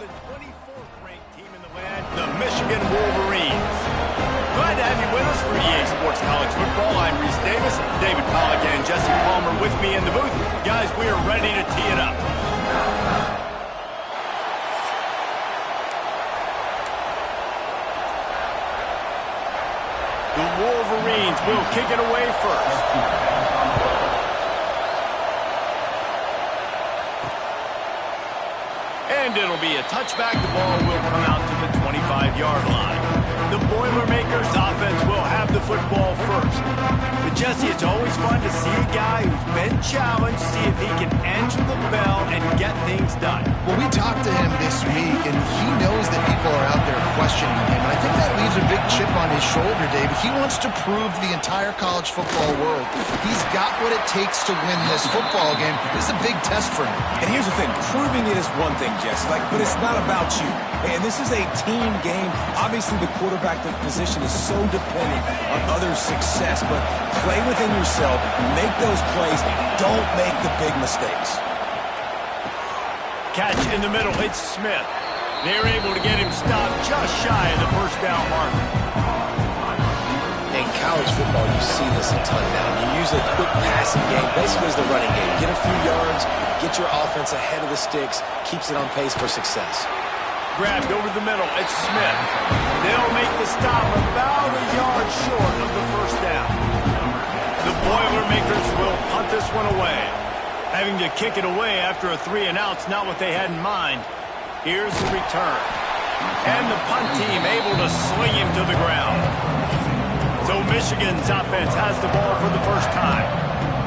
the 24th ranked team in the land, the Michigan Wolverines. Glad to have you with us for EA Sports College Football. I'm Reese Davis, David Pollack and Jesse Palmer with me in the booth. Guys, we are ready to tee it up. The Wolverines will kick it away first. And it'll be a touchback. The ball will come out to the 25-yard line. The Boilermakers offense will have the football first. But Jesse, it's always fun to see a guy who's been challenged, see if he can answer the bell and get things done. Well, we talked to him this week, and he knows that people are out there questioning him. And I think that leaves a big chip on his shoulder, David. He wants to prove to the entire college football world he's got what it takes to win this football game. This is a big test for him. And here's the thing. Proving it is one thing, Jesse, but it's not about you. And this is a team game. Obviously, the quarterback position is so dependent on others' success, but play within yourself, make those plays, don't make the big mistakes. Catch in the middle, it's Smith. They're able to get him stopped just shy of the first down marker. In college football, you see this a ton now. You use a quick passing game, basically as the running game. Get a few yards, get your offense ahead of the sticks, keeps it on pace for success. Grabbed over the middle, it's Smith. They'll make the stop about a yard short of the first down. The Boilermakers will punt this one away. Having to kick it away after a 3-and-out's not what they had in mind. Here's the return. And the punt team able to sling him to the ground. So Michigan's offense has the ball for the first time.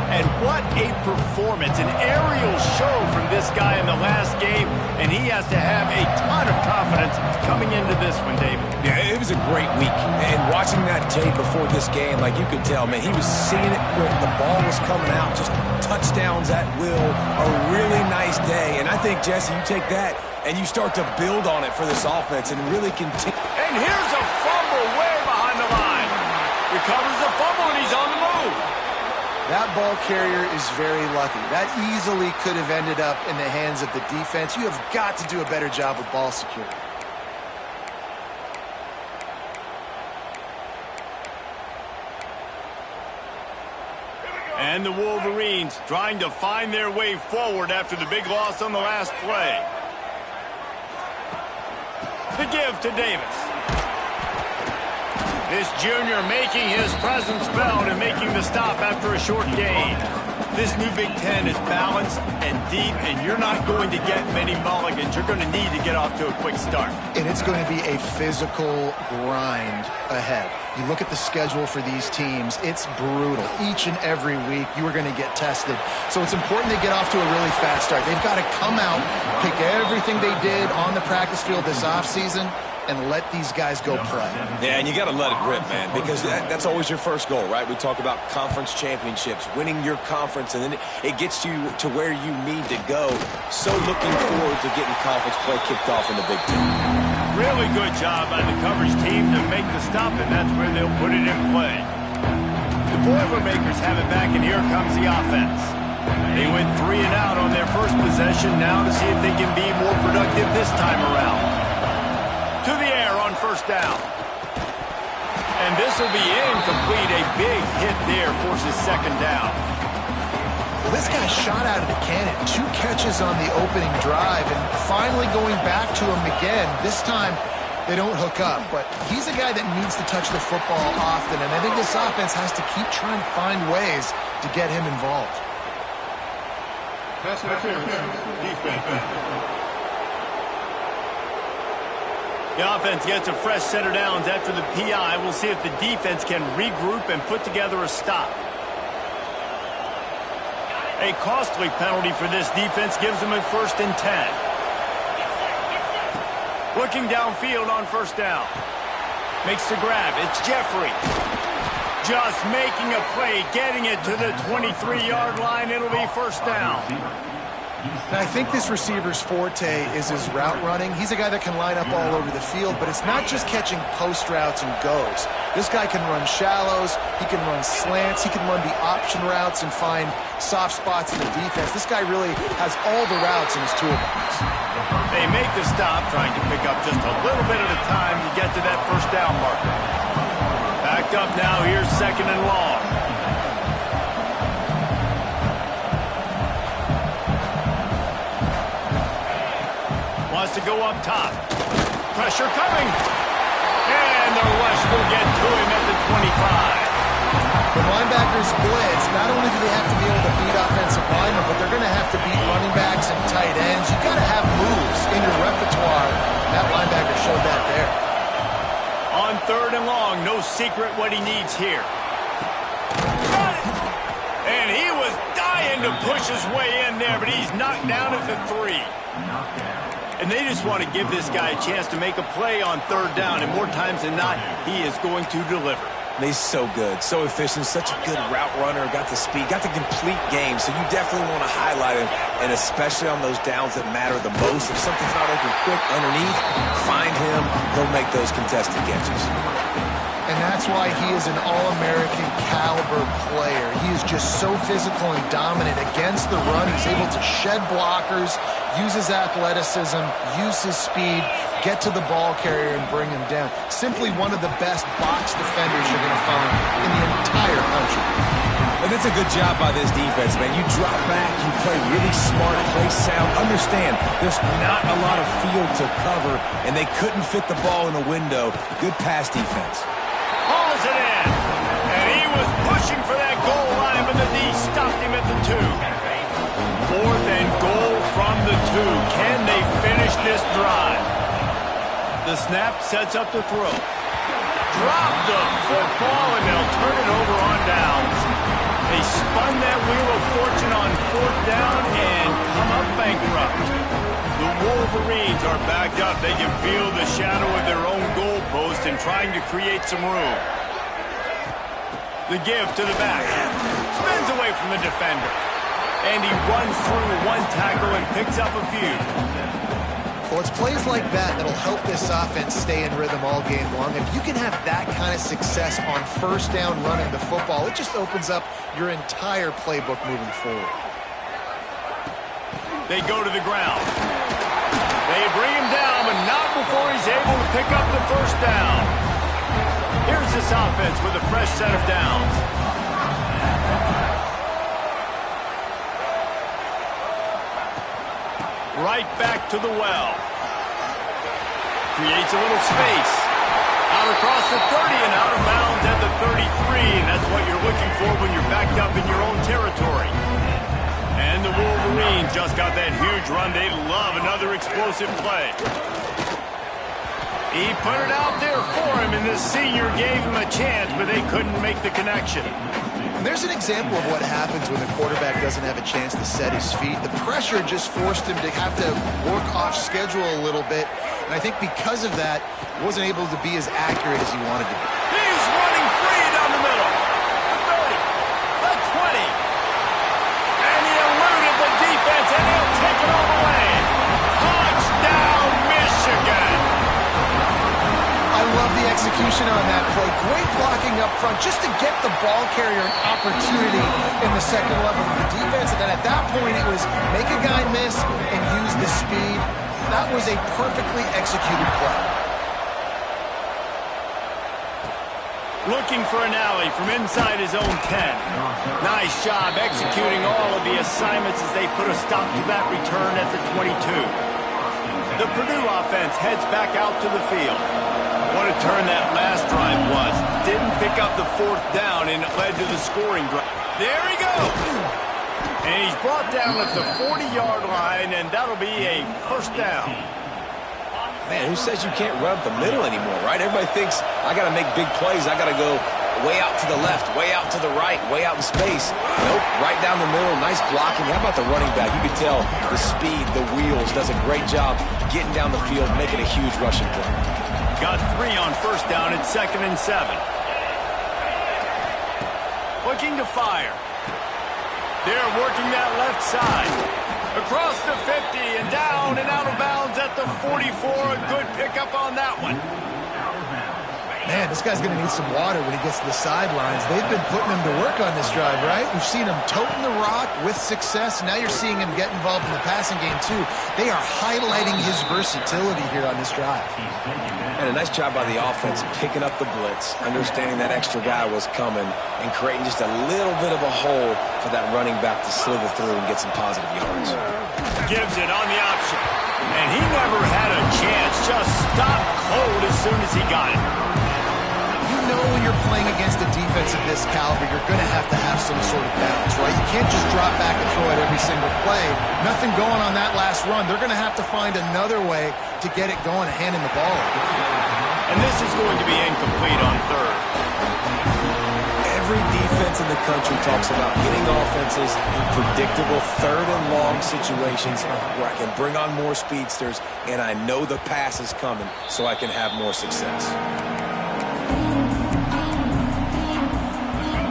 And what a performance, an aerial show from this guy in the last game, and he has to have a ton of confidence coming into this one, David. Yeah, it was a great week. And watching that tape before this game, like you could tell, man, he was seeing it quick. The ball was coming out, just touchdowns at will. A really nice day. And I think, Jesse, you take that and you start to build on it for this offense and really continue. And here's a fumble way behind the line. Recovers the fumble, and he's on the move. That ball carrier is very lucky. That easily could have ended up in the hands of the defense. You have got to do a better job with ball security. And the Wolverines trying to find their way forward after the big loss on the last play. The give to Davis. This junior making his presence felt and making the stop after a short gain. This new Big Ten is balanced and deep, and you're not going to get many mulligans. You're going to need to get off to a quick start. And it's going to be a physical grind ahead. You look at the schedule for these teams, it's brutal. Each and every week, you are going to get tested. So it's important they get off to a really fast start. They've got to come out, pick everything they did on the practice field this offseason, and let these guys go play. Yeah, and you got to let it rip, man, because that's always your first goal, right? We talk about conference championships, winning your conference, and then it gets you to where you need to go. So looking forward to getting conference play kicked off in the Big Ten. Really good job by the coverage team to make the stop, and that's where they'll put it in play. The Boilermakers have it back, and here comes the offense. They went 3-and-out on their first possession, now to see if they can be more productive this time around. To the air on first down. And this will be incomplete. A big hit there forces second down. Well, this guy shot out of the cannon. 2 catches on the opening drive, and finally going back to him again. This time, they don't hook up, but he's a guy that needs to touch the football often, and I think this offense has to keep trying to find ways to get him involved. Pass interference, defense. The offense gets a fresh set of downs after the PI. We'll see if the defense can regroup and put together a stop. A costly penalty for this defense gives them a 1st and 10. Looking downfield on first down. Makes the grab. It's Jeffrey. Just making a play, getting it to the 23-yard line. It'll be first down. And I think this receiver's forte is his route running. He's a guy that can line up all over the field, but it's not just catching post routes and goes. This guy can run shallows, he can run slants, he can run the option routes and find soft spots in the defense. This guy really has all the routes in his toolbox. They make the stop, trying to pick up just a little bit at a time to get to that first down marker. Backed up now, here's 2nd and long. Wants to go up top. Pressure coming. And the rush will get to him at the 25. When linebackers blitz, not only do they have to be able to beat offensive linemen, but they're going to have to beat running backs and tight ends. You've got to have moves in your repertoire. That linebacker showed that there. On 3rd and long, no secret what he needs here. And he was dying to push his way in there, but he's knocked down at the 3. And they just want to give this guy a chance to make a play on 3rd down, and more times than not, he is going to deliver. He's so good, so efficient, such a good route runner, got the speed, got the complete game, so you definitely want to highlight him, and especially on those downs that matter the most. If something's not open quick underneath, find him, he'll make those contested catches. And that's why he is an All-American caliber player. He is just so physical and dominant against the run. He's able to shed blockers, use his athleticism, use his speed, get to the ball carrier and bring him down. Simply one of the best box defenders you're going to find in the entire country. And it's a good job by this defense, man. You drop back, you play really smart, play sound. Understand, there's not a lot of field to cover, and they couldn't fit the ball in the window. Good pass defense. Hauls it in. And he was pushing for that goal line, but the D stopped him at the 2. 4th and goal from the 2. Can they finish this drive? The snap sets up the throw. Drop the football, and they'll turn it over on downs. They spun that wheel of fortune on 4th down and come up bankrupt. The Wolverines are backed up. They can feel the shadow of their own goalpost and trying to create some room. The give to the back. Spins away from the defender. And he runs through one tackle and picks up a few. Well, it's plays like that that'll help this offense stay in rhythm all game long. If you can have that kind of success on 1st down running the football, it just opens up your entire playbook moving forward. They go to the ground. They bring him down, but not before he's able to pick up the 1st down. Here's this offense with a fresh set of downs. Right back to the well. Creates a little space. Out across the 30 and out of bounds at the 33. And that's what you're looking for when you're backed up in your own territory. And the Wolverines just got that huge run. They love another explosive play. He put it out there for him, and this senior gave him a chance, but they couldn't make the connection. There's an example of what happens when the quarterback doesn't have a chance to set his feet. The pressure just forced him to have to work off schedule a little bit. And I think because of that, he wasn't able to be as accurate as he wanted to be. He's running free down the middle. The 30, the 20. And he eluded the defense, and he'll take it all the way. Touchdown, Michigan. I love the execution on that play. Great blocking up front just to get the ball carrier an opportunity in the 2nd level of the defense. And then at that point, it was make a guy miss and use the speed. That was a perfectly executed play. Looking for an alley from inside his own 10. Nice job executing all of the assignments as they put a stop to that return at the 22. The Purdue offense heads back out to the field. What a turn that last drive was. Didn't pick up the 4th down, and it led to the scoring drive. There he goes. And he's brought down at the 40-yard line, and that'll be a 1st down. Man, who says you can't run up the middle anymore, right? Everybody thinks, I got to make big plays. I got to go way out to the left, way out to the right, way out in space. Nope, right down the middle, nice blocking. How about the running back? You can tell the speed, the wheels, does a great job getting down the field, making a huge rushing play. Got 3 on 1st down at 2nd and 7. Looking to fire. They're working that left side. Across the 50 and down and out of bounds at the 44. A good pickup on that one. Man, this guy's going to need some water when he gets to the sidelines. They've been putting him to work on this drive, right? We've seen him toting the rock with success. Now you're seeing him get involved in the passing game, too. They are highlighting his versatility here on this drive. And a nice job by the offense picking up the blitz, understanding that extra guy was coming, and creating just a little bit of a hole for that running back to slither through and get some positive yards. Gives it on the option. And he never had a chance. Just stopped cold as soon as he got it. You know when you're playing against a defense of this caliber, you're going to have some sort of balance, right? You can't just drop back and throw it every single play. Nothing going on that last run. They're going to have to find another way to get it going and handing the ball. And this is going to be incomplete on third. Every defense in the country talks about getting offenses in predictable third and long situations where I can bring on more speedsters and I know the pass is coming so I can have more success.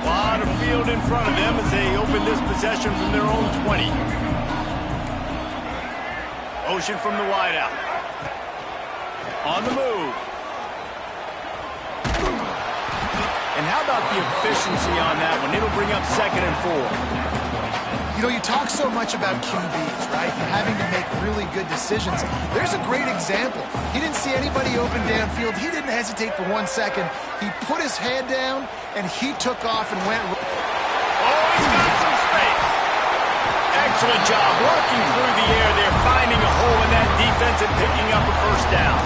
A lot of field in front of them as they open this possession from their own 20. Motion from the wideout. On the move. And how about the efficiency on that one? It'll bring up 2nd and 4. You know, you talk so much about QBs, right? And having to make really good decisions. There's a great example. He didn't see anybody open downfield. He didn't hesitate for 1 second. He put his head down, and he took off and went. Oh, he's got some space. Excellent job working through the air there, finding a hole in that defense and picking up a first down.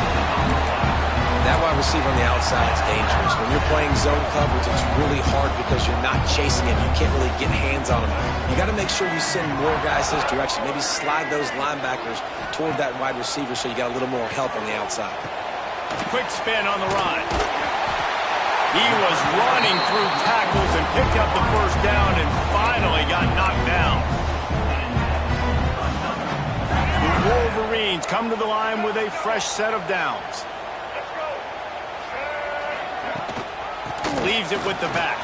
That wide receiver on the outside is dangerous. When you're playing zone coverage, it's really hard because you're not chasing him. You can't really get hands on him. You got to make sure you send more guys his direction. Maybe slide those linebackers toward that wide receiver so you got a little more help on the outside. Quick spin on the run. He was running through tackles and picked up the first down and finally got knocked down. The Wolverines come to the line with a fresh set of downs. Leaves it with the back.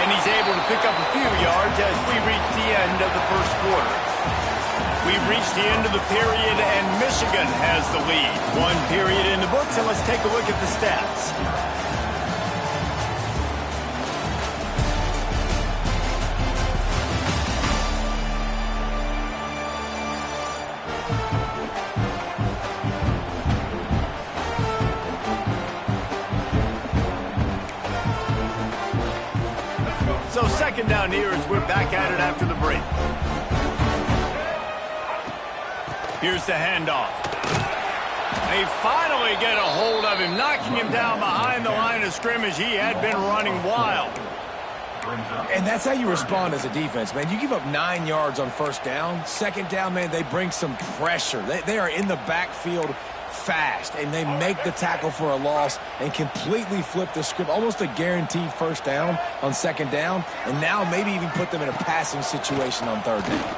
And he's able to pick up a few yards as we reach the end of the first quarter. We've reached the end of the period, and Michigan has the lead. 1 period in the books, and let's take a look at the stats. So 2nd down here as we're back at it after the break. Here's the handoff. They finally get a hold of him, knocking him down behind the line of scrimmage. He had been running wild. And that's how you respond as a defense, man. You give up 9 yards on 1st down. 2nd down, man, they bring some pressure. They are in the backfield fast, and they make the tackle for a loss and completely flip the script. Almost a guaranteed 1st down on 2nd down, and now maybe even put them in a passing situation on 3rd down.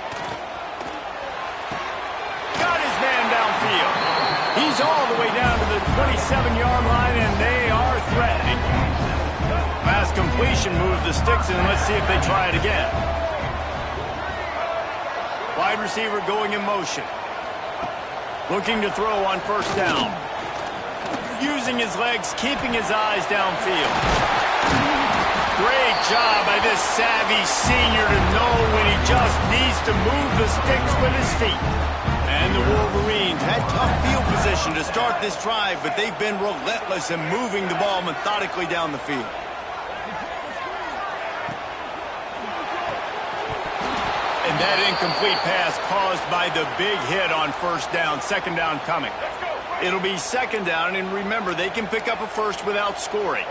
Got his man downfield. He's all the way down to the 27-yard line, and they are threatening. Pass completion moves the sticks, and let's see if they try it again. Wide receiver going in motion. Looking to throw on 1st down. Using his legs, keeping his eyes downfield. Great job by this savvy senior to know when he just needs to move the sticks with his feet. And the Wolverines had tough field position to start this drive, but they've been relentless in moving the ball methodically down the field. And that incomplete pass caused by the big hit on 1st down. 2nd down coming. It'll be 2nd down, and remember, they can pick up a first without scoring.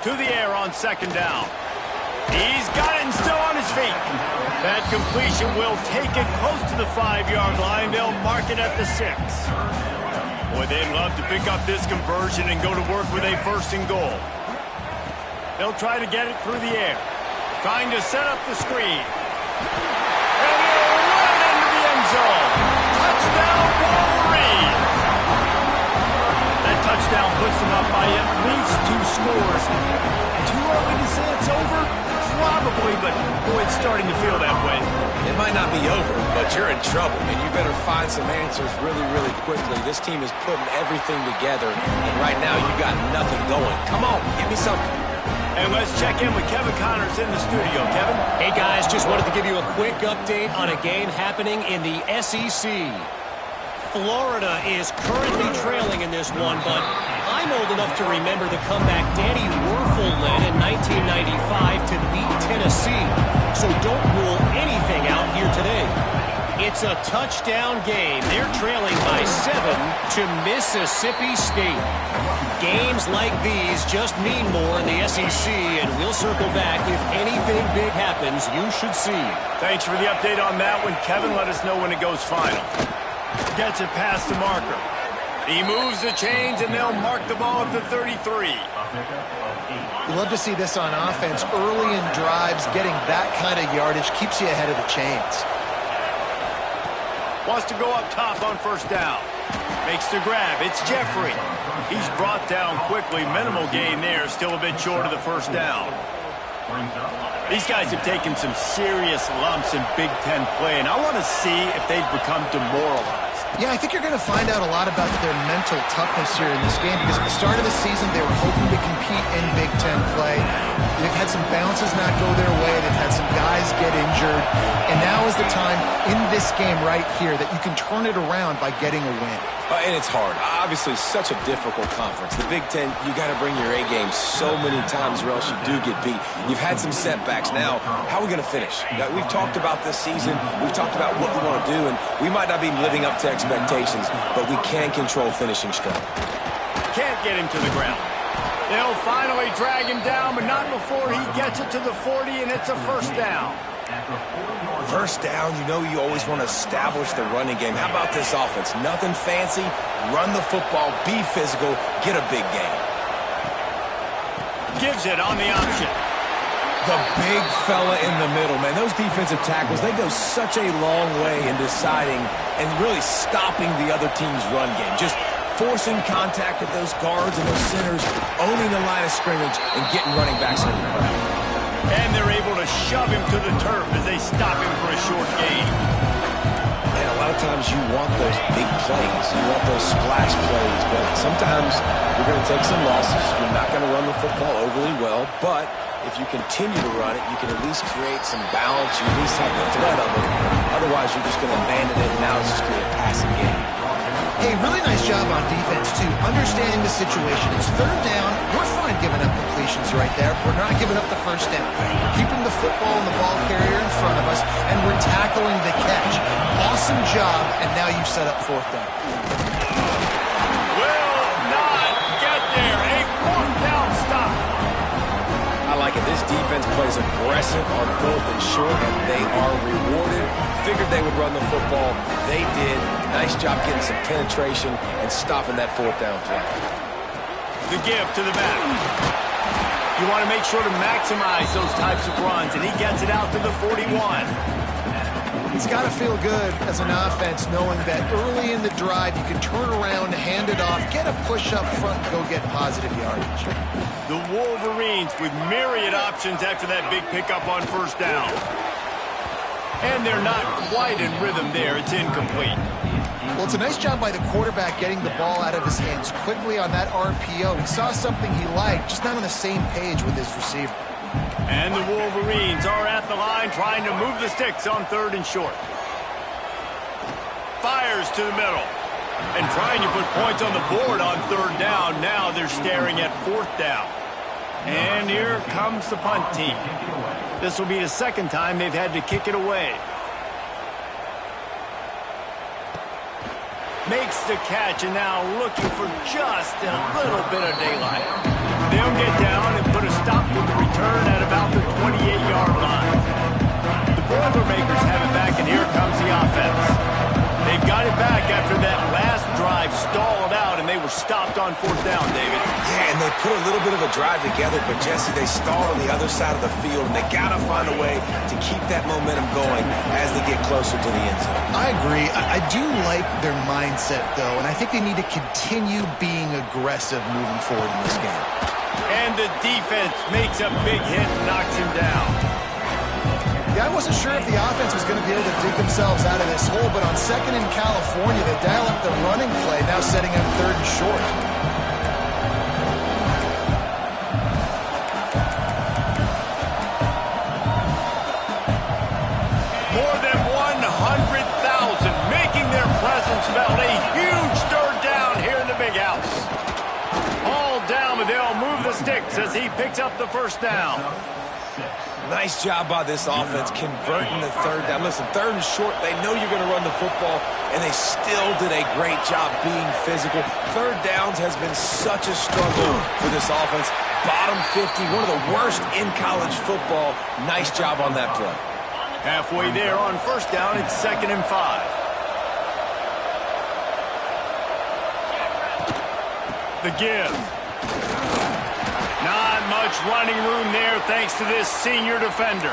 To the air on 2nd down. He's got it and still on his feet. That completion will take it close to the 5-yard line. They'll mark it at the 6. Boy, they'd love to pick up this conversion and go to work with a 1st and goal. They'll try to get it through the air. Trying to set up the screen. And he'll run into the end zone. Touchdown, Wolverines. That touchdown puts them up by at least 2 scores. Too early to say it's over? Probably. Probably, but boy, it's starting to feel that way. It might not be over, but you're in trouble, and you better find some answers really, really quickly. This team is putting everything together, and right now you got nothing going. Come on, give me something. And let's check in with Kevin Connors in the studio. Kevin? Hey, guys, just wanted to give you a quick update on a game happening in the SEC. Florida is currently trailing in this one, but I'm old enough to remember the comeback Danny Werfel led in 1995 to beat Tennessee. So don't rule anything out here today. It's a touchdown game. They're trailing by 7 to Mississippi State. Games like these just mean more in the SEC, and we'll circle back. If anything big happens, you should see. Thanks for the update on that one, Kevin. Let us know when it goes final. Gets it past the marker. He moves the chains, and they'll mark the ball at the 33. You love to see this on offense. Early in drives, getting that kind of yardage keeps you ahead of the chains. Wants to go up top on first down. Makes the grab. It's Jeffrey. He's brought down quickly. Minimal gain there. Still a bit short of the first down. These guys have taken some serious lumps in Big Ten play, and I want to see if they've become demoralized. Yeah, I think you're going to find out a lot about their mental toughness here in this game, because at the start of the season, they were hoping to compete in Big Ten play. They've had some bounces not go their way. They've had some guys get injured. And now is the time in this game right here that you can turn it around by getting a win. And it's hard. Obviously, such a difficult conference. The Big Ten, you got to bring your A game so many times or else you do get beat. You've had some setbacks. Now, how are we going to finish? We've talked about this season. We've talked about what we want to do, and we might not be living up to expectations, but we can control finishing strong. Can't get him to the ground. They'll finally drag him down, but not before he gets it to the 40, and it's a first down. First down, you always want to establish the running game. How about this offense? Nothing fancy. Run the football, be physical, get a big gain. Gives it on the option. The big fella in the middle, man. Those defensive tackles, they go such a long way in deciding and really stopping the other team's run game. Just forcing contact with those guards and those centers, owning the line of scrimmage, and getting running backs on the ground. And they're able to shove him to the turf as they stop him for a short gain. And a lot of times you want those big plays. You want those splash plays. But sometimes you're going to take some losses. You're not going to run the football overly well. But if you continue to run it, you can at least create some balance. You at least have the threat of it. Otherwise, you're just going to abandon it, and now it's just going to be a passing game. Hey, really nice job on defense, too. Understanding the situation. It's third down. We're fine giving up completions right there. We're not giving up the first down. We're keeping the football and the ball carrier in front of us, and we're tackling the catch. Awesome job, and now you've set up fourth down. Will not get there. A fourth down stop. I like it. This defense plays aggressive on fourth and short, and they are rewarded. Figured they would run the football. They did. Nice job getting some penetration and stopping that fourth down play. The give to the back. You want to make sure to maximize those types of runs, and he gets it out to the 41. It's got to feel good as an offense knowing that early in the drive you can turn around, hand it off, get a push up front, and go get positive yardage. The Wolverines with myriad options after that big pickup on first down. And they're not quite in rhythm there. It's incomplete. Well, it's a nice job by the quarterback getting the ball out of his hands quickly on that RPO. He saw something he liked, just not on the same page with his receiver. And the Wolverines are at the line trying to move the sticks on third and short. Fires to the middle. And trying to put points on the board on third down. Now they're staring at fourth down. And here comes the punt team. This will be the second time they've had to kick it away. Makes the catch, and now looking for just a little bit of daylight. They'll get down and put a stop to the return at about the 28-yard line. The Boilermakers have it back, and here comes the offense. They've got it back after that last drive stalled out, and they were stopped on fourth down, David. Yeah, and they put a little bit of a drive together, but, Jesse, they stalled on the other side of the field, and they got to find a way to keep that momentum going as they get closer to the end zone. I agree. I do like their mindset, though, and I think they need to continue being aggressive moving forward in this game. And the defense makes a big hit and knocks him down. Yeah, I wasn't sure if the offense was going to be able to dig themselves out of this hole, but on second in California, they dial up the running play, now setting up third and short. More than 100,000 making their presence felt. A huge third down here in the big house. All down, but they'll move the sticks as he picks up the first down. Nice job by this offense converting the third down. Listen, third and short, they know you're going to run the football, and they still did a great job being physical. Third downs has been such a struggle for this offense. Bottom 50, one of the worst in college football. Nice job on that play. Halfway there on first down, it's 2nd and 5. The give. Not much running room there thanks to this senior defender.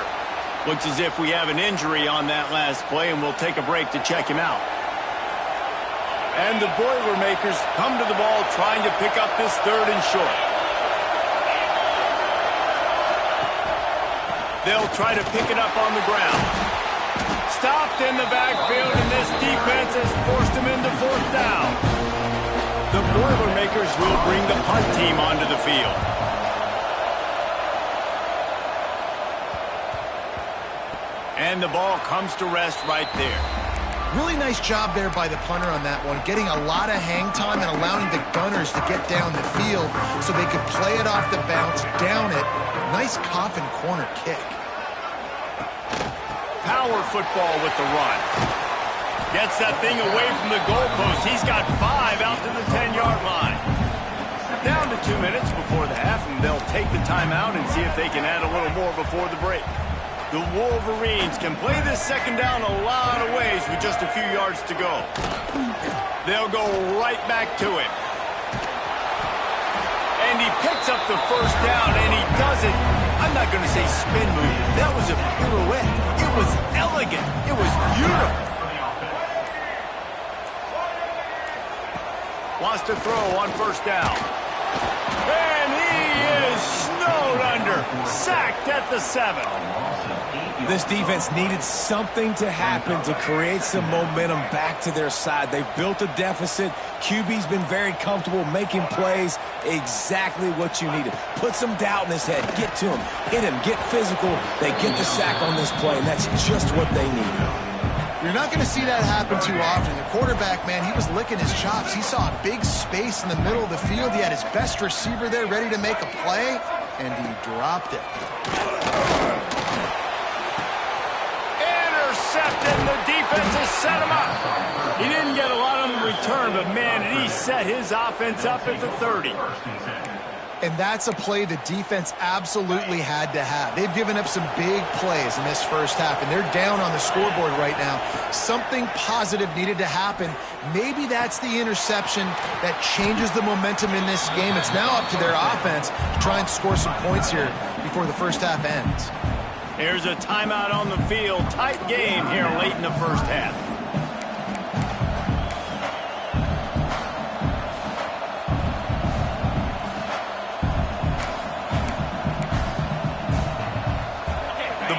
Looks as if we have an injury on that last play, and we'll take a break to check him out. And the Boilermakers come to the ball trying to pick up this third and short. They'll try to pick it up on the ground. Stopped in the backfield, and this defense has forced him into fourth down. The Boilermakers will bring the punt team onto the field. And the ball comes to rest right there. Really nice job there by the punter on that one, getting a lot of hang time and allowing the Gunners to get down the field so they could play it off the bounce, down it. Nice coffin corner kick. Power football with the run. Gets that thing away from the goalpost. He's got 5 out to the 10-yard line. Down to 2 minutes before the half, and they'll take the timeout and see if they can add a little more before the break. The Wolverines can play this second down a lot of ways with just a few yards to go. They'll go right back to it. And he picks up the first down, and he does it. I'm not going to say spin move. That was a pirouette. It was elegant. It was beautiful. Wants to throw on first down. And he is snowed under. Sacked at the 7. This defense needed something to happen to create some momentum back to their side. They've built a deficit. QB's been very comfortable making plays. Exactly what you needed. Put some doubt in his head. Get to him. Hit him. Get physical. They get the sack on this play, and that's just what they need. You're not going to see that happen too often. The quarterback, man, he was licking his chops. He saw a big space in the middle of the field. He had his best receiver there ready to make a play, and he dropped it. Intercepted. The defense has set him up. He didn't get a lot on the return, but, man, he set his offense up at the 30. And that's a play the defense absolutely had to have. They've given up some big plays in this first half, and they're down on the scoreboard right now. Something positive needed to happen. Maybe that's the interception that changes the momentum in this game. It's now up to their offense to try and score some points here before the first half ends. Here's a timeout on the field. Tight game here late in the first half.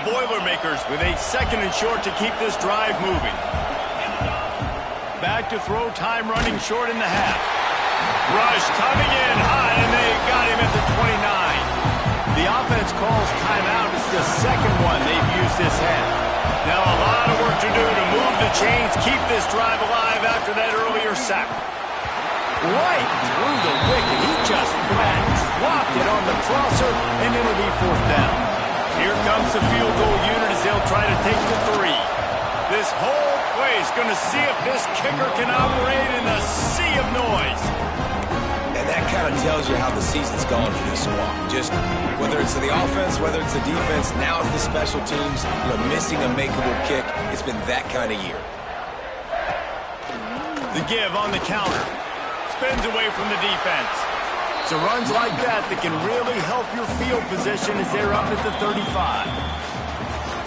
Boilermakers with a 2nd and short to keep this drive moving. Back to throw time running short in the half. Rush coming in hot, and they got him at the 29. The offense calls timeout. It's the second one they've used this half. Now a lot of work to do to move the chains, keep this drive alive after that earlier sack. Right through the wicket. He just dropped it on the crosser, and it'll be fourth down. Here comes the field goal unit as they'll try to take the 3. This whole play is going to see if this kicker can operate in the sea of noise. And that kind of tells you how the season's gone for this squad. Just whether it's the offense, whether it's the defense, now it's the special teams, missing a makeable kick. It's been that kind of year. The give on the counter. Spins away from the defense. So runs like that can really help your field position as they're up at the 35.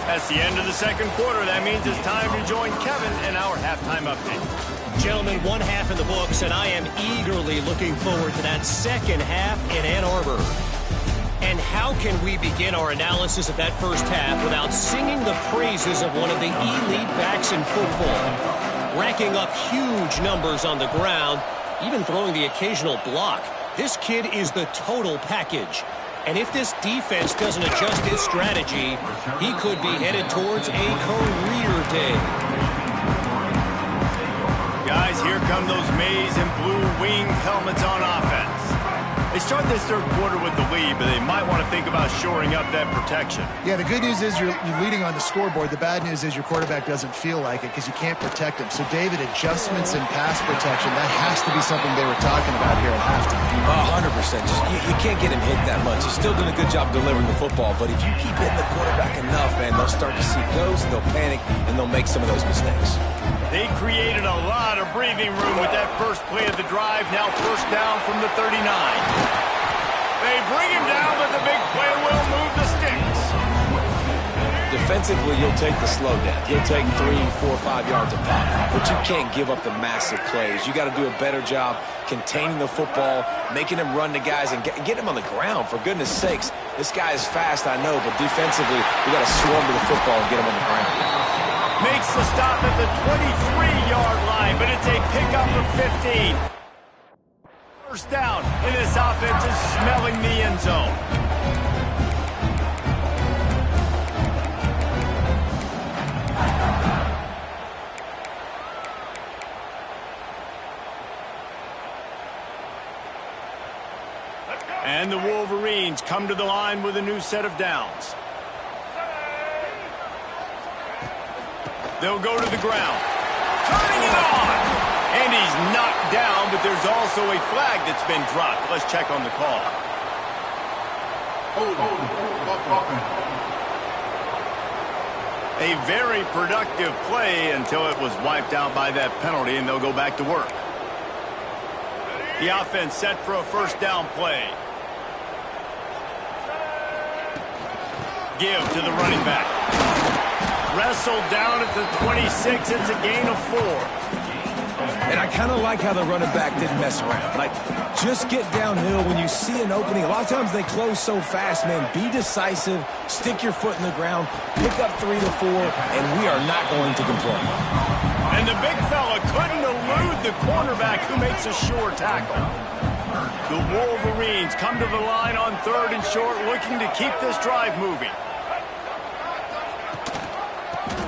That's the end of the second quarter. That means it's time to join Kevin in our halftime update. Gentlemen, one half in the books, and I am eagerly looking forward to that second half in Ann Arbor. And how can we begin our analysis of that first half without singing the praise praises of one of the elite backs in football. Racking up huge numbers on the ground, even throwing the occasional block. This kid is the total package. And if this defense doesn't adjust his strategy, he could be headed towards a career day. Guys, here come those maize and blue winged helmets on offense. They start this third quarter with the lead, but they might want to think about shoring up that protection. Yeah, the good news is you're leading on the scoreboard. The bad news is your quarterback doesn't feel like it because you can't protect him. So, David, adjustments in pass protection, that has to be something they were talking about here at halftime. 100%. You can't get him hit that much. He's still doing a good job delivering the football, but if you keep hitting the quarterback enough, man, they'll start to see ghosts, they'll panic, and they'll make some of those mistakes. They created a lot of breathing room with that first play of the drive. Now first down from the 39. They bring him down, but the big play will move the sticks. Defensively, you'll take the slow down. You'll take 3, 4, 5 yards a pop, but you can't give up the massive plays. You got to do a better job containing the football, making him run to guys, and get him on the ground. For goodness sakes, this guy is fast, I know, but defensively, we got to swarm to the football and get him on the ground. Makes the stop at the 23-yard line, but it's a pickup of 15. First down, and this offense is smelling the end zone. And the Wolverines come to the line with a new set of downs. They'll go to the ground. Turning it on! And he's knocked down, but there's also a flag that's been dropped. Let's check on the call. A very productive play until it was wiped out by that penalty, and they'll go back to work. The offense set for a first down play. Give to the running back. Wrestled down at the 26. It's a gain of 4. And I kind of like how the running back didn't mess around. Like, just get downhill when you see an opening. A lot of times they close so fast, man. Be decisive, stick your foot in the ground, pick up 3 to 4, and we are not going to complain. And the big fella couldn't elude the cornerback who makes a sure tackle. The Wolverines come to the line on 3rd and short, looking to keep this drive moving.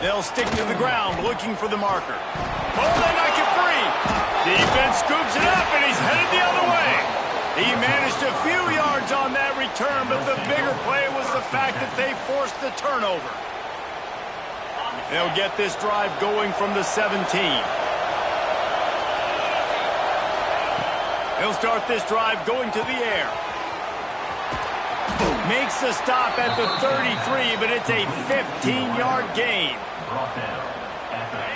They'll stick to the ground, looking for the marker. Oh, they knock it free. Defense scoops it up, and he's headed the other way. He managed a few yards on that return, but the bigger play was the fact that they forced the turnover. They'll get this drive going from the 17. He'll start this drive going to the air. Makes the stop at the 33, but it's a 15-yard gain.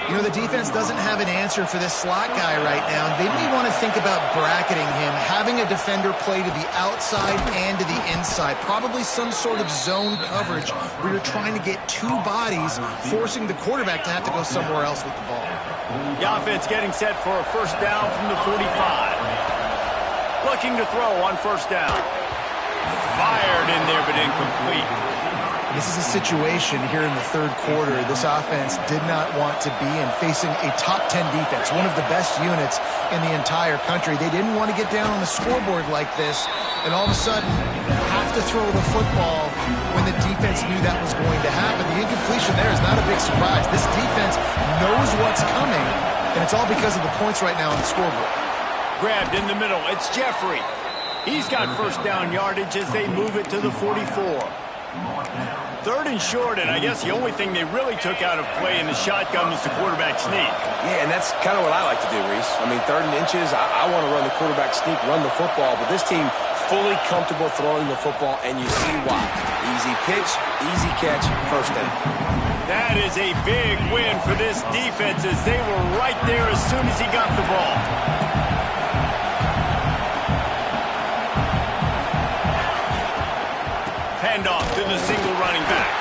You know, the defense doesn't have an answer for this slot guy right now. They may want to think about bracketing him, having a defender play to the outside and to the inside. Probably some sort of zone coverage where you're trying to get 2 bodies, forcing the quarterback to have to go somewhere else with the ball. The offense getting set for a first down from the 45. Looking to throw on first down. Fired in there, but incomplete. This is a situation here in the 3rd quarter this offense did not want to be in, facing a top 10 defense, one of the best units in the entire country. They didn't want to get down on the scoreboard like this and all of a sudden have to throw the football when the defense knew that was going to happen. The incompletion there is not a big surprise. This defense knows what's coming, and it's all because of the points right now on the scoreboard. Grabbed in the middle. It's Jeffrey. He's got first down yardage as they move it to the 44. 3rd and short, and I guess the only thing they really took out of play in the shotgun was the quarterback sneak. Yeah, and that's kind of what I like to do, Reese. I mean, 3rd and inches, I want to run the quarterback sneak, run the football, but this team fully comfortable throwing the football, and you see why. Easy pitch, easy catch, first down. That is a big win for this defense as they were right there as soon as he got the ball. Handoff to the single running back.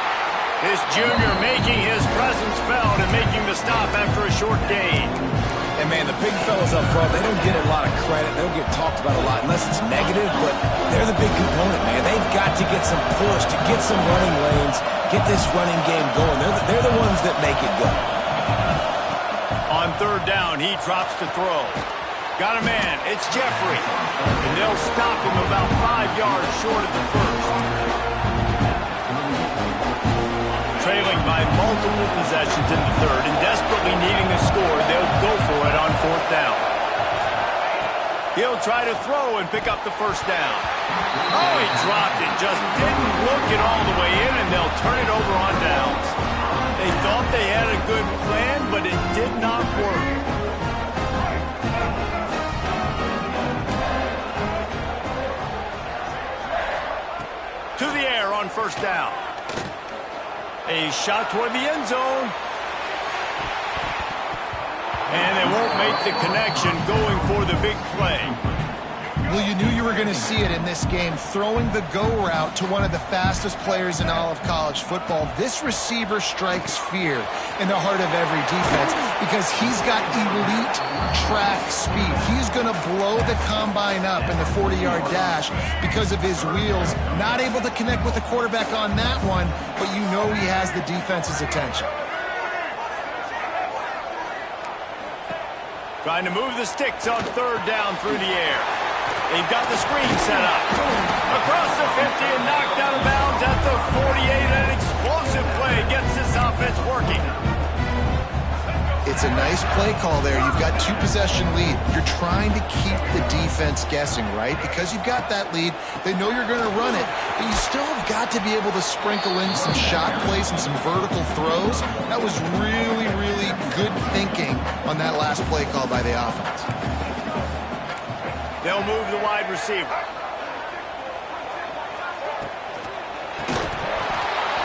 This junior making his presence felt and making the stop after a short gain. And, man, the big fellas up front, they don't get a lot of credit. They don't get talked about a lot unless it's negative, but they're the big component, man. They've got to get some push, to get some running lanes, get this running game going. They're the ones that make it go. On third down, he drops to throw. Got a man. It's Jeffrey. And they'll stop him about 5 yards short of the first. Trailing by multiple possessions in the third and desperately needing a score, they'll go for it on fourth down. He'll try to throw and pick up the first down. Oh, he dropped it. Just didn't look it all the way in, and they'll turn it over on downs. They thought they had a good plan, but it did not work. To the air on first down. A shot toward the end zone. And they won't make the connection going for the big play. Well, you knew you were going to see it in this game, throwing the go route to one of the fastest players in all of college football. This receiver strikes fear in the heart of every defense because he's got elite track speed. He's going to blow the combine up in the 40-yard dash because of his wheels. Not able to connect with the quarterback on that one, but you know he has the defense's attention. Trying to move the sticks on third down through the air. They've got the screen set up. Across the 50 and knocked out of bounds at the 48. An explosive play gets this offense working. It's a nice play call there. You've got 2-possession lead. You're trying to keep the defense guessing, right? Because you've got that lead, they know you're going to run it, but you still have got to be able to sprinkle in some shot plays and some vertical throws. That was really, really good thinking on that last play call by the offense. They'll move the wide receiver.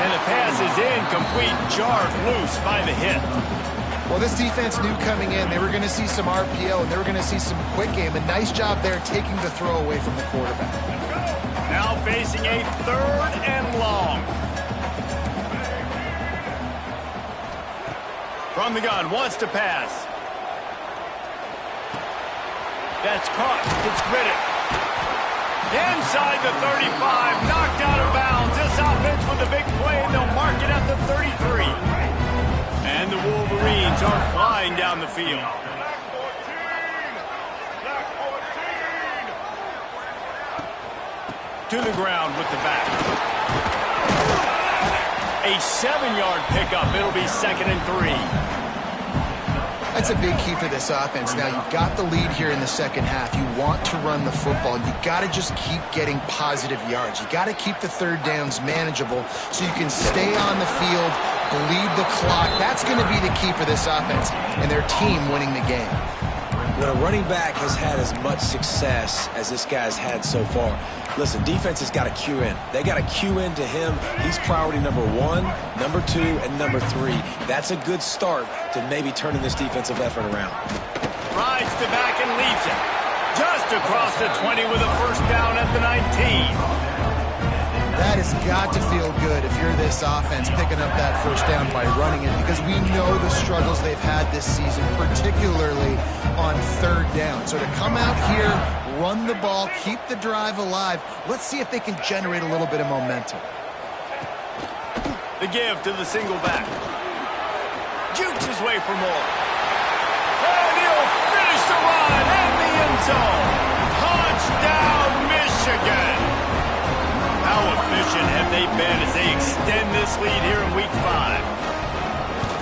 And the pass is incomplete, jarred loose by the hit. Well, this defense knew coming in they were going to see some RPO and they were going to see some quick game. A nice job there taking the throw away from the quarterback. Now facing a third and long. From the gun, wants to pass. That's caught. It's gritted. Inside the 35, knocked out of bounds. This offense with a big play, and they'll mark it at the 33. And the Wolverines are flying down the field. To the ground with the back. A 7-yard pickup. It'll be 2nd and 3. That's a big key for this offense. Now, you've got the lead here in the second half. You want to run the football. You got to just keep getting positive yards. You got to keep the third downs manageable so you can stay on the field, bleed the clock. That's going to be the key for this offense and their team winning the game. When a running back has had as much success as this guy's had so far, listen, defense has got to cue in. They got to cue in to him. He's priority number 1, number 2, and number 3. That's a good start to maybe turning this defensive effort around. Rides the back and leads it. Just across the 20 with a first down at the 19. That has got to feel good if you're this offense picking up that first down by running it, because we know the struggles they've had this season, particularly on third down. So to come out here, run the ball, keep the drive alive, let's see if they can generate a little bit of momentum. The give to the single back. Jukes his way for more. And he'll finish the run in the end zone. Touchdown, Michigan. How efficient have they been as they extend this lead here in Week 5?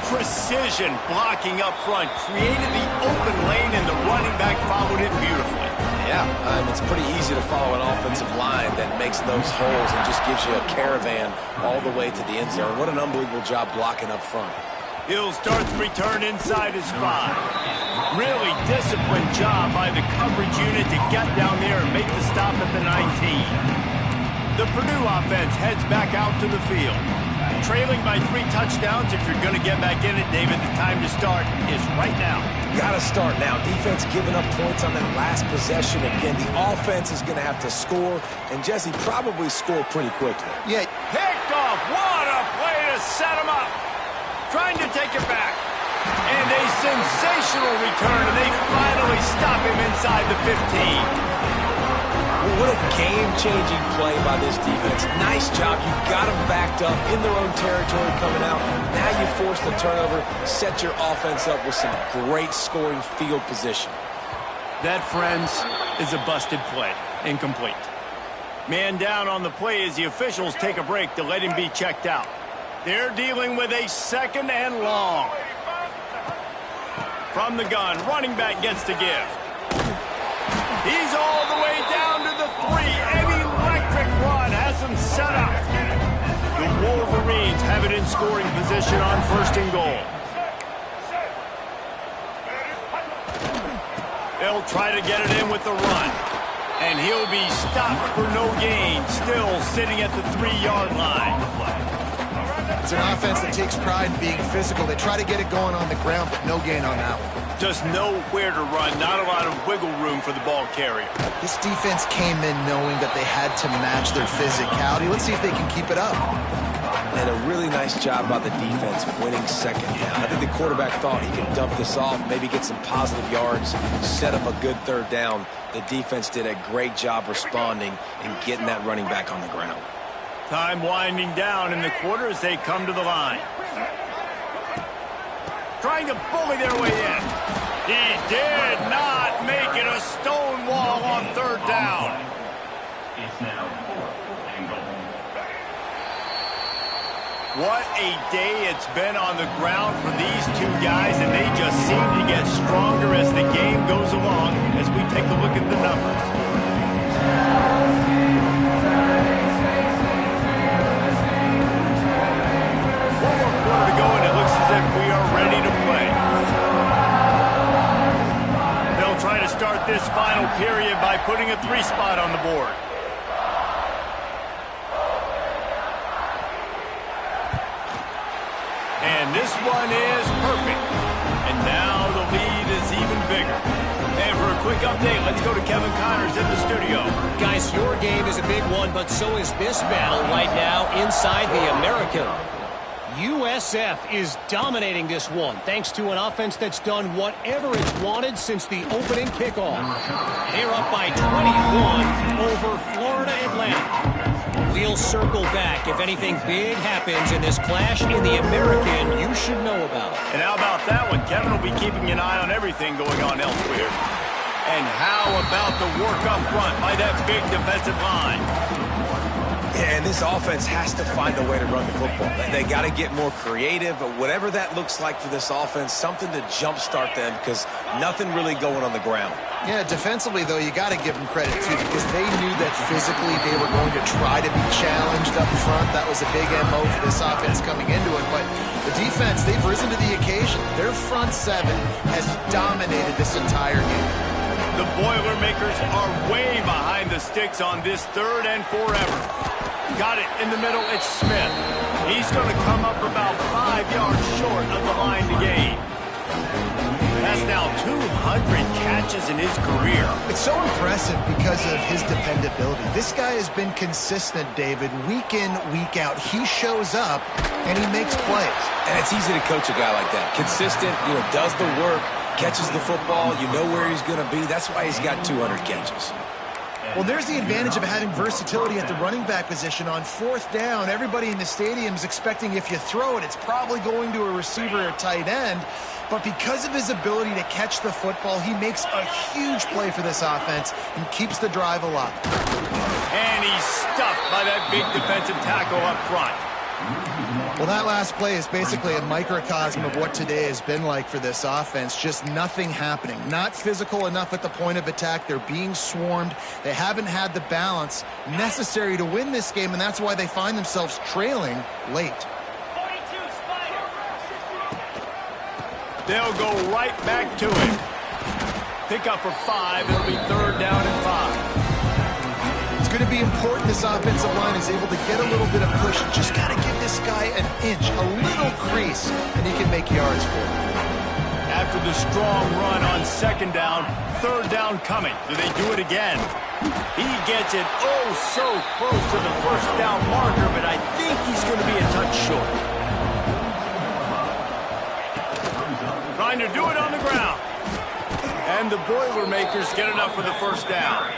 Precision blocking up front created the open lane, and the running back followed it beautifully. Yeah, it's pretty easy to follow an offensive line that makes those holes and just gives you a caravan all the way to the end zone. What an unbelievable job blocking up front. He'll start the return inside his 5. Really disciplined job by the coverage unit to get down there and make the stop at the 19. The Purdue offense heads back out to the field. Trailing by 3 touchdowns. If you're going to get back in it, David, the time to start is right now. Got to start now. Defense giving up points on that last possession. Again, the offense is going to have to score, and Jesse probably score pretty quickly. Yeah. Picked off. What a play to set him up. Trying to take it back. And a sensational return, and they finally stop him inside the 15. What a game-changing play by this defense. Nice job. You got them backed up in their own territory coming out. Now you force the turnover, set your offense up with some great scoring field position. That, friends, is a busted play. Incomplete. Man down on the play as the officials take a break to let him be checked out. They're dealing with a 2nd and long. From the gun, running back gets the give. He's all the way down to the 3. An electric run has him set up. The Wolverines have it in scoring position on 1st and goal. They'll try to get it in with the run. And he'll be stopped for no gain, still sitting at the 3-yard line. It's an offense that takes pride in being physical. They try to get it going on the ground, but no gain on that one. Just nowhere to run, not a lot of wiggle room for the ball carrier. This defense came in knowing that they had to match their physicality. Let's see if they can keep it up. And a really nice job by the defense winning 2nd down. I think the quarterback thought he could dump this off, maybe get some positive yards, set up a good 3rd down. The defense did a great job responding and getting that running back on the ground. Time winding down in the quarter as they come to the line. Trying to bully their way in. He did not make it a stone wall on 3rd down. It's now 4th and goal. What a day it's been on the ground for these 2 guys, and they just seem to get stronger as the game goes along as we take a look at the numbers. One more quarter to go, and it looks as if we are ready to play. They'll try to start this final period by putting a 3 spot on the board. And this one is perfect. And now the lead is even bigger. And for a quick update, let's go to Kevin Connors in the studio. Guys, your game is a big one, but so is this battle right now inside the American. USF is dominating this one, thanks to an offense that's done whatever it's wanted since the opening kickoff. They're up by 21 over Florida Atlantic. We'll circle back if anything big happens in this clash in the American you should know about. And how about that one? Kevin will be keeping an eye on everything going on elsewhere. And how about the work up front by that big defensive line? Yeah, and this offense has to find a way to run the football. They got to get more creative, but whatever that looks like for this offense, something to jumpstart them because nothing really going on the ground. Yeah, defensively, though, you got to give them credit, too, because they knew that physically they were going to try to be challenged up front. That was a big MO for this offense coming into it. But the defense, they've risen to the occasion. Their front 7 has dominated this entire game. The Boilermakers are way behind the sticks on this 3rd and forever. Got it in the middle, it's Smith. He's going to come up about 5 yards short of the line to gain. That's now 200 catches in his career. It's so impressive because of his dependability. This guy has been consistent, David, week in, week out. He shows up, and he makes plays. And it's easy to coach a guy like that. Consistent, does the work, catches the football, you know where he's going to be. That's why he's got 200 catches. Well, there's the advantage of having versatility at the running back position. On 4th down, everybody in the stadium is expecting if you throw it, it's probably going to a receiver or tight end. But because of his ability to catch the football, he makes a huge play for this offense and keeps the drive alive. And he's stuffed by that big defensive tackle up front. Well, that last play is basically a microcosm of what today has been like for this offense. Just nothing happening. Not physical enough at the point of attack. They're being swarmed. They haven't had the balance necessary to win this game, and that's why they find themselves trailing late. They'll go right back to it. Pick up for 5. It'll be 3rd down and 5. It's going to be important this offensive line is able to get a little bit of push. Just got to give this guy an inch, a little crease, and he can make yards for it. After the strong run on 2nd down, 3rd down coming. Do they do it again? He gets it oh so close to the 1st down marker, but I think he's going to be a touch short. Trying to do it on the ground. And the Boilermakers get enough for the 1st down.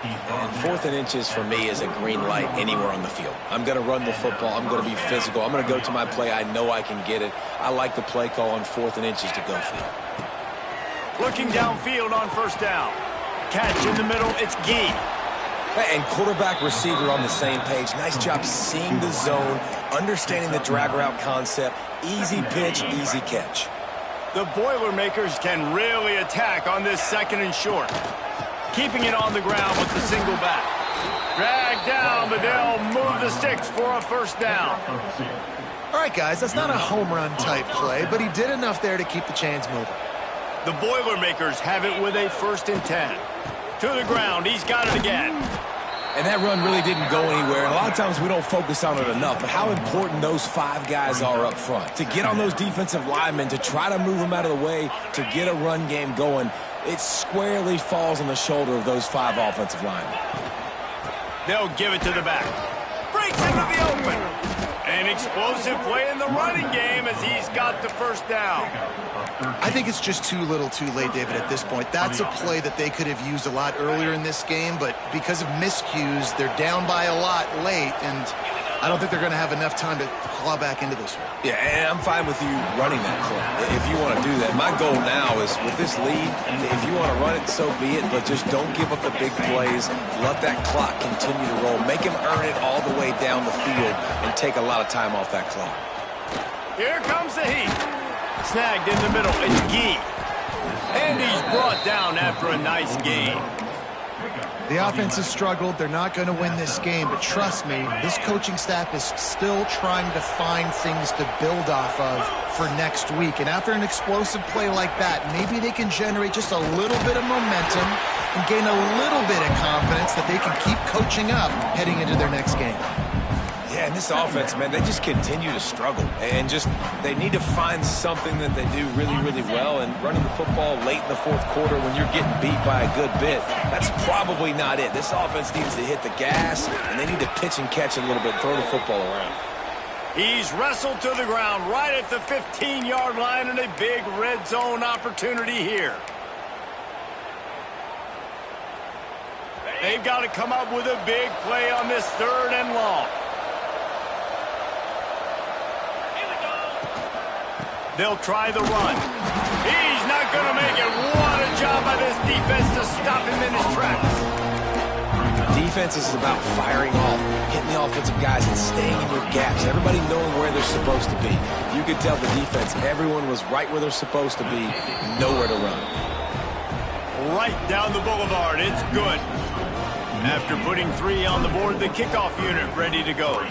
And 4th and inches for me is a green light anywhere on the field. I'm going to run the football. I'm going to be physical. I'm going to go to my play. I know I can get it. I like the play call on 4th and inches to go for it. Looking downfield on 1st down. Catch in the middle. It's Gee. And quarterback receiver on the same page. Nice job seeing the zone, understanding the drag route concept. Easy pitch, easy catch. The Boilermakers can really attack on this 2nd and short. Keeping it on the ground with the single back. Drag down, but they'll move the sticks for a 1st down. All right, guys, that's not a home run type play, but he did enough there to keep the chains moving. The Boilermakers have it with a 1st and 10. To the ground, he's got it again. And that run really didn't go anywhere. And a lot of times we don't focus on it enough, but how important those 5 guys are up front. To get on those defensive linemen, to try to move them out of the way, to get a run game going, it squarely falls on the shoulder of those 5 offensive linemen. They'll give it to the back. Breaks into the open. An explosive play in the running game as he's got the 1st down. I think it's just too little too late, David, at this point. That's a play that they could have used a lot earlier in this game, but because of miscues, they're down by a lot late, and I don't think they're going to have enough time to claw back into this one. Yeah, and I'm fine with you running that play if you want to do that. My goal now is with this lead, if you want to run it, so be it, but just don't give up the big plays. Let that clock continue to roll. Make him earn it all the way down the field and take a lot of time off that clock. Here comes the heat. Snagged in the middle, it's Gee. And he's brought down after a nice gain. The offense has struggled. They're not going to win this game, but trust me, this coaching staff is still trying to find things to build off of for next week. And after an explosive play like that, maybe they can generate just a little bit of momentum and gain a little bit of confidence that they can keep coaching up heading into their next game. Yeah, and this offense, man, they just continue to struggle. And just, they need to find something that they do really, really well. And running the football late in the 4th quarter when you're getting beat by a good bit, that's probably not it. This offense needs to hit the gas, and they need to pitch and catch a little bit, throw the football around. He's wrestled to the ground right at the 15-yard line, and a big red zone opportunity here. They've got to come up with a big play on this 3rd and long. They'll try the run. He's not going to make it. What a job by this defense to stop him in his tracks. Defense is about firing off, hitting the offensive guys, and staying in your gaps. Everybody knowing where they're supposed to be. You could tell the defense, everyone was right where they're supposed to be, nowhere to run. Right down the boulevard. It's good. After putting 3 on the board, the kickoff unit ready to go.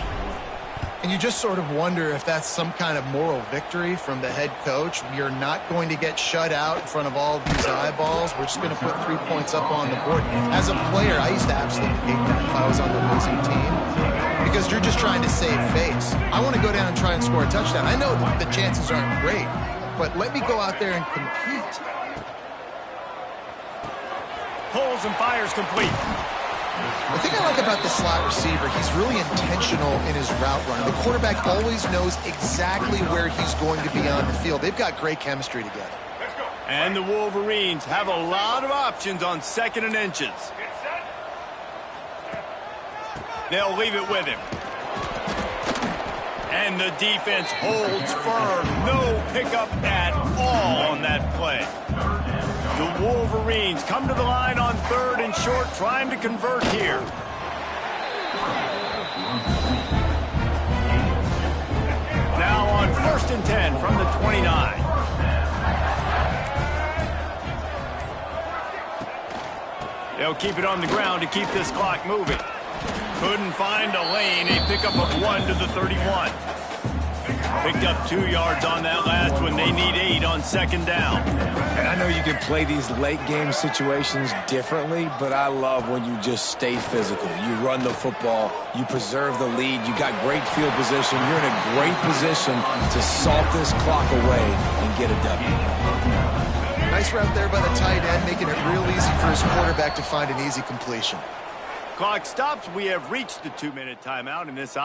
And you just sort of wonder if that's some kind of moral victory from the head coach. You're not going to get shut out in front of all of these eyeballs. We're just going to put 3 points up on the board. As a player, I used to absolutely hate that if I was on the losing team, because you're just trying to save face. I want to go down and try and score a touchdown. I know that the chances aren't great, but let me go out there and compete. Pulls and fires complete. The thing I like about the slot receiver, he's really intentional in his route run. The quarterback always knows exactly where he's going to be on the field. They've got great chemistry together. And the Wolverines have a lot of options on 2nd and inches. They'll leave it with him. And the defense holds firm. No pickup at all on that play. The Wolverines come to the line on 3rd and short, trying to convert here. Now on 1st and 10 from the 29. They'll keep it on the ground to keep this clock moving. Couldn't find a lane. A pickup of 1 to the 31. Picked up 2 yards on that last one. They need 8 on 2nd down. And I know you can play these late game situations differently, but I love when you just stay physical. You run the football, you preserve the lead, you got great field position, you're in a great position to salt this clock away and get a W. Nice route there by the tight end, making it real easy for his quarterback to find an easy completion. Clock stops. We have reached the 2-minute timeout in this